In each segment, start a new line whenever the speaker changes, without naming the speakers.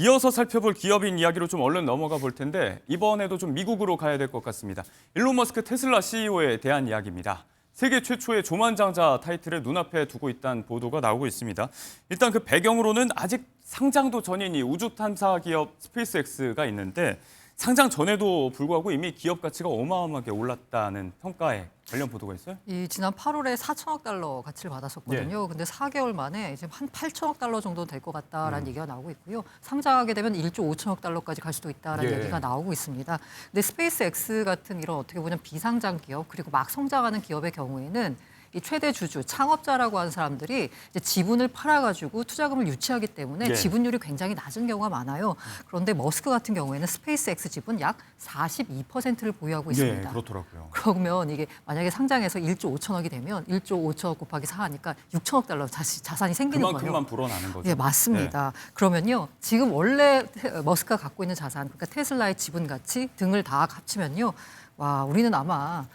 이어서 살펴볼 기업인 이야기로 좀 얼른 넘어가 볼 텐데 이번에도 좀 미국으로 가야 될 것 같습니다. 일론 머스크 테슬라 CEO에 대한 이야기입니다. 세계 최초의 조만장자 타이틀을 눈앞에 두고 있다는 보도가 나오고 있습니다. 일단 그 배경으로는 아직 상장도 전인 이 우주 탐사 기업 스페이스X가 있는데 상장 전에도 불구하고 이미 기업 가치가 어마어마하게 올랐다는 평가에 관련 보도가 있어요?
이 지난 8월에 4천억 달러 가치를 받았었거든요. 근데 4개월 만에 이제 한 8천억 달러 정도 될 것 같다라는 얘기가 나오고 있고요. 상장하게 되면 1조 5천억 달러까지 갈 수도 있다라는 얘기가 나오고 있습니다. 근데 스페이스X 같은 이런 어떻게 보면 비상장 기업 그리고 막 성장하는 기업의 경우에는 이 최대 주주, 창업자라고 하는 사람들이 이제 지분을 팔아가지고 투자금을 유치하기 때문에 지분율이 굉장히 낮은 경우가 많아요. 그런데 머스크 같은 경우에는 스페이스X 지분 약 42%를 보유하고 있습니다.
예, 그렇더라고요.
그러면 이게 만약에 상장해서 1조 5천억이 되면 1조 5천억 곱하기 4하니까 6천억 달러 자산이 생기는 거예요.
그만큼만 불어나는 거죠.
예, 맞습니다. 그러면요, 지금 원래 머스크가 갖고 있는 자산, 그러니까 테슬라의 지분 가치 등을 다 합치면요, 와, 우리는 아마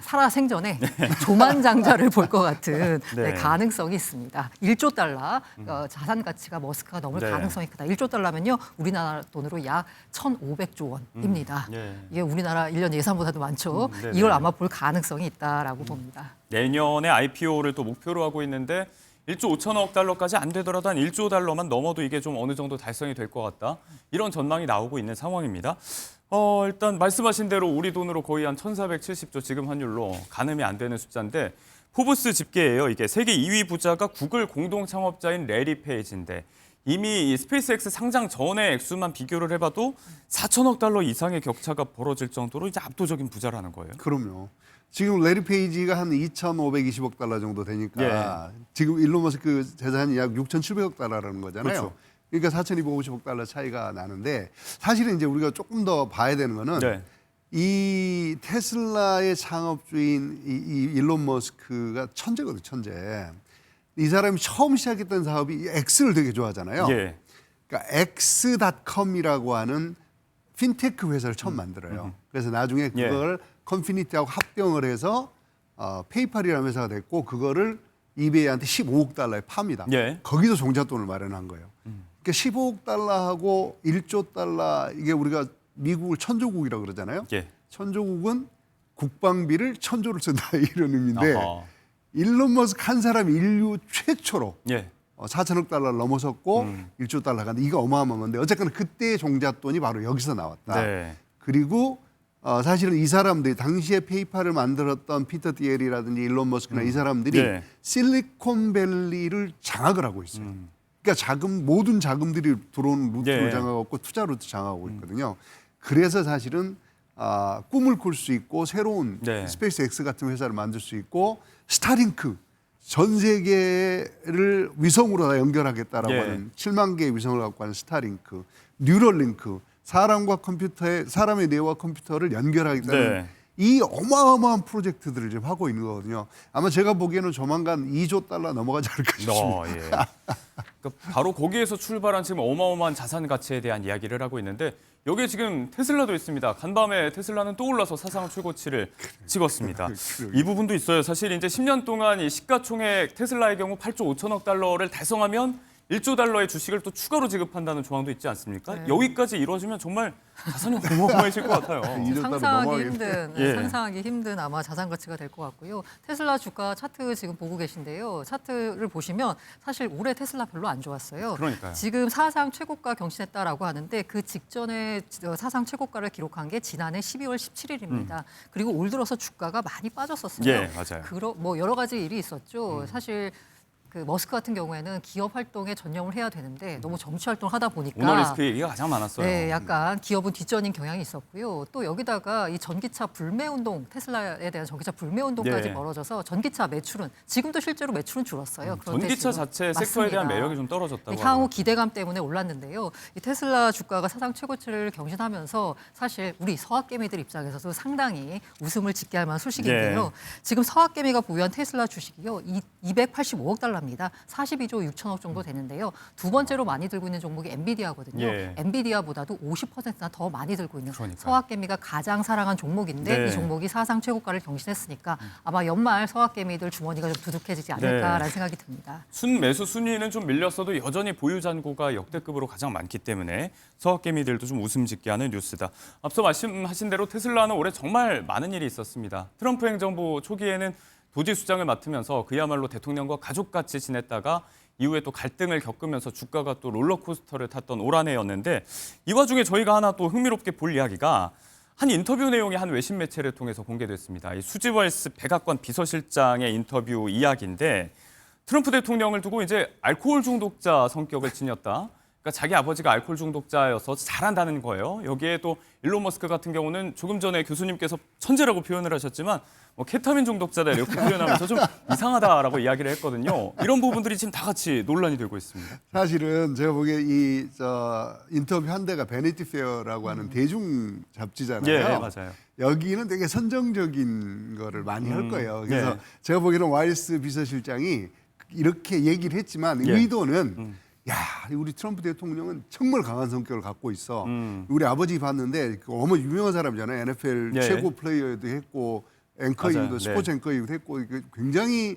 살아생전에 조만장자를 볼 것 같은 가능성이 있습니다. 1조 달러 자산 가치가 머스크가 넘을 가능성이 크다. 1조 달러면요, 우리나라 돈으로 약 1,500조 원입니다. 이게 우리나라 1년 예산보다도 많죠. 이걸 아마 볼 가능성이 있다라고 봅니다.
내년에 IPO를 또 목표로 하고 있는데 1조 5천억 달러까지 안 되더라도 한 1조 달러만 넘어도 이게 좀 어느 정도 달성이 될 것 같다. 이런 전망이 나오고 있는 상황입니다. 일단 말씀하신 대로 우리 돈으로 거의 한 1,470조 지금 환율로 가늠이 안 되는 숫자인데 포브스 집계예요. 이게 세계 2위 부자가 구글 공동 창업자인 레리 페이지인데 이미 이 스페이스X 상장 전의 액수만 비교를 해봐도 4천억 달러 이상의 격차가 벌어질 정도로 이제 압도적인 부자라는 거예요.
그럼요. 지금 레리 페이지가 한 2,520억 달러 정도 되니까 지금 일론 머스크 재산이 약 6,700억 달러라는 거잖아요.
그렇죠.
그러니까 4,250억 달러 차이가 나는데 사실은 이제 우리가 조금 더 봐야 되는 거는 이 테슬라의 창업주인 이 일론 머스크가 천재거든요, 천재. 이 사람이 처음 시작했던 사업이 X를 되게 좋아하잖아요. 그러니까 X.com이라고 하는 핀테크 회사를 처음 만들어요. 그래서 나중에 그걸 컨피니티하고 합병을 해서 페이팔이라는 회사가 됐고 그거를 이베이한테 15억 달러에 팝니다. 거기서 종잣돈을 마련한 거예요. 그러니까 15억 달러하고 1조 달러 이게 우리가 미국을 천조국이라고 그러잖아요. 천조국은 국방비를 1,000조를 쓴다 이런 의미인데 일론 머스크 한 사람이 인류 최초로 4천억 달러를 넘어섰고 1조 달러 간다. 이거 어마어마한 건데 어쨌거나 그때의 종잣돈이 바로 여기서 나왔다. 그리고 사실은 이 사람들이 당시에 페이팔을 만들었던 피터 디엘이라든지 일론 머스크나 이 사람들이 실리콘밸리를 장악을 하고 있어요. 그러니까 모든 자금들이 들어오는 루트를 장악하고 투자 루트 장악하고 있거든요. 그래서 사실은 꿈을 꿀 수 있고 새로운 스페이스X 같은 회사를 만들 수 있고 스타링크 전 세계를 위성으로 다 연결하겠다라고 하는 7만 개의 위성을 갖고 하는 스타링크, 뉴럴링크 사람과 컴퓨터의 사람의 뇌와 컴퓨터를 연결하겠다는 이 어마어마한 프로젝트들을 지금 하고 있는 거거든요. 아마 제가 보기에는 조만간 2조 달러 넘어가지 않을까 싶습니다.
그러니까 바로 거기에서 출발한 지금 어마어마한 자산 가치에 대한 이야기를 하고 있는데 여기에 지금 테슬라도 있습니다. 간밤에 테슬라는 또 올라서 사상 최고치를 찍었습니다. 이 부분도 있어요. 사실 이제 10년 동안 이 시가총액 테슬라의 경우 8조 5천억 달러를 달성하면 1조 달러의 주식을 또 추가로 지급한다는 조항도 있지 않습니까? 여기까지 이루어지면 정말 자산이 어마어마해질 것 같아요.
상상하기 힘든 아마 자산 가치가 될 것 같고요. 테슬라 주가 차트 지금 보고 계신데요. 차트를 보시면 사실 올해 테슬라 별로 안 좋았어요.
그러니까요.
지금 사상 최고가 경신했다라고 하는데 그 직전에 사상 최고가를 기록한 게 지난해 12월 17일입니다. 그리고 올 들어서 주가가 많이 빠졌었어요.
맞아요.
뭐 여러 가지 일이 있었죠. 사실 그 머스크 같은 경우에는 기업 활동에 전념을 해야 되는데 너무 정치 활동을 하다 보니까
오너 리스크 얘기가 가장 많았어요.
네, 약간 기업은 뒷전인 경향이 있었고요. 또 여기다가 이 전기차 불매 운동, 테슬라에 대한 전기차 불매 운동까지 벌어져서 전기차 매출은 지금도 실제로 매출은 줄었어요.
전기차 자체 섹터에 대한 매력이 좀 떨어졌다고
향후 하고요. 기대감 때문에 올랐는데요. 이 테슬라 주가가 사상 최고치를 경신하면서 사실 우리 서학개미들 입장에서도 상당히 웃음을 짓게 할 만한 소식인데요. 지금 서학개미가 보유한 테슬라 주식이요, 285억 달러 합니다. 42조 6천억 정도 되는데요. 두 번째로 많이 들고 있는 종목이 엔비디아거든요.
예.
엔비디아보다도 50%나 더 많이 들고 있는
그러니까요.
서학개미가 가장 사랑한 종목인데
네.
이 종목이 사상 최고가를 경신했으니까 아마 연말 서학개미들 주머니가 좀 두둑해지지 않을까라는 생각이 듭니다.
순매수 순위는 좀 밀렸어도 여전히 보유 잔고가 역대급으로 가장 많기 때문에 서학개미들도 좀 웃음 짓게 하는 뉴스다. 앞서 말씀하신 대로 테슬라는 올해 정말 많은 일이 있었습니다. 트럼프 행정부 초기에는 도지수장을 맡으면서 그야말로 대통령과 가족같이 지냈다가 이후에 또 갈등을 겪으면서 주가가 또 롤러코스터를 탔던 올 한 해였는데 이 와중에 저희가 하나 또 흥미롭게 볼 이야기가 한 인터뷰 내용이 한 외신 매체를 통해서 공개됐습니다. 이 수지월스 백악관 비서실장의 인터뷰 이야기인데 트럼프 대통령을 두고 이제 알코올 중독자 성격을 지녔다. 그러니까 자기 아버지가 알코올 중독자여서 잘한다는 거예요. 여기에 또 일론 머스크 같은 경우는 조금 전에 교수님께서 천재라고 표현을 하셨지만 뭐 케타민 중독자다 이렇게 표현하면서 좀 이상하다라고 이야기를 했거든요. 이런 부분들이 지금 다 같이 논란이 되고 있습니다.
사실은 제가 보기에 이 인터뷰 한 대가 베니티 페어라고 하는 대중 잡지잖아요.
예, 맞아요.
여기는 되게 선정적인 거를 많이 할 거예요. 그래서 제가 보기에는 와일스 비서실장이 이렇게 얘기를 했지만
예.
의도는 야, 우리 트럼프 대통령은 정말 강한 성격을 갖고 있어. 우리 아버지 봤는데 어머 유명한 사람이잖아요. NFL
예.
최고 플레이어도 했고 앵커이기도
맞아요.
스포츠 앵커이기도 했고 굉장히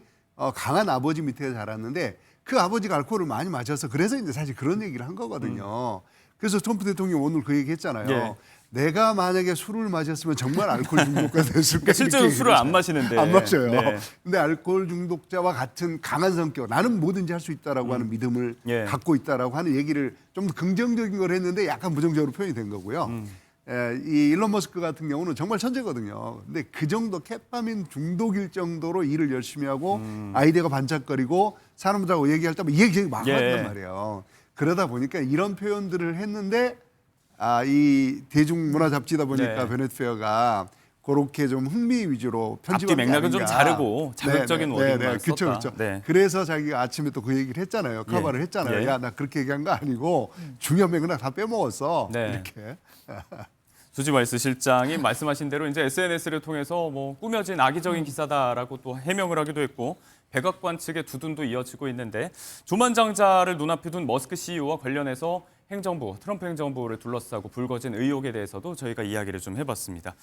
강한 아버지 밑에 자랐는데 그 아버지가 알코올을 많이 마셔서 그래서 이제 사실 그런 얘기를 한 거거든요. 그래서 트럼프 대통령이 오늘 그 얘기 했잖아요.
예.
내가 만약에 술을 마셨으면 정말 알코올 중독자 됐을 거야.
실제로 술을 안 마시는데.
안 마셔요.
네.
근데 알코올 중독자와 같은 강한 성격, 나는 뭐든지 할 수 있다라고 하는 믿음을
예.
갖고 있다라고 하는 얘기를 좀 더 긍정적인 걸 했는데 약간 부정적으로 표현이 된 거고요. 이 일론 머스크 같은 경우는 정말 천재거든요. 근데 그 정도 케파민 중독일 정도로 일을 열심히 하고 아이디어가 반짝거리고 사람들하고 얘기할 때만 얘기 막
예.
한단 말이에요. 그러다 보니까 이런 표현들을 했는데 이 대중문화 잡지다 보니까
네.
베네트 페어가 그렇게 좀 흥미 위주로 편집한
앞뒤
게
맥락은 좀
아닌가.
자르고 자극적인 워딩만
그렇죠,
썼다.
그렇죠.
네.
그래서 자기가 아침에 또 그 얘기를 했잖아요. 커버를
예.
했잖아요.
예.
야, 나 그렇게 얘기한 거 아니고 중요한 맥락 다 빼먹었어.
네.
이렇게.
수지와이스 실장이 말씀하신 대로 이제 SNS를 통해서 뭐 꾸며진 악의적인 기사다라고 또 해명을 하기도 했고 백악관 측의 두둔도 이어지고 있는데 조만장자를 눈앞에 둔 머스크 CEO와 관련해서 행정부, 트럼프 행정부를 둘러싸고 불거진 의혹에 대해서도 저희가 이야기를 좀 해봤습니다.